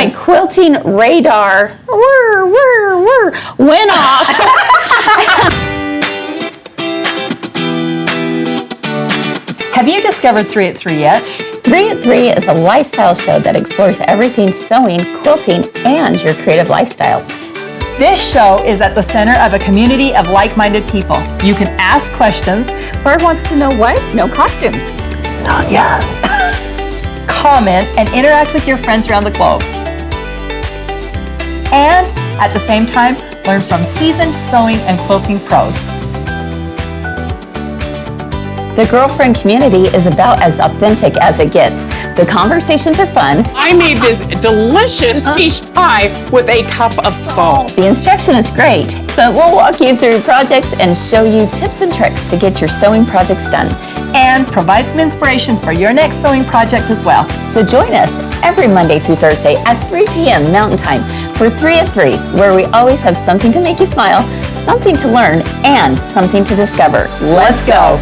my quilting radar went off. Have you discovered 3 at 3 yet? 3 at 3 is a lifestyle show that explores everything sewing, quilting, and your creative lifestyle. This show is at the center of a community of like-minded people. You can ask questions. Bird wants to know what? No costumes. Not yet. Comment and interact with your friends around the globe. And at the same time, learn from seasoned sewing and quilting pros. The girlfriend community is about as authentic as it gets. The conversations are fun. I made this delicious peach pie with a cup of salt. The instruction is great, but we'll walk you through projects and show you tips and tricks to get your sewing projects done. And provide some inspiration for your next sewing project as well. So join us every Monday through Thursday at 3 p.m. Mountain Time for 3 at 3, where we always have something to make you smile, something to learn, and something to discover. Let's go!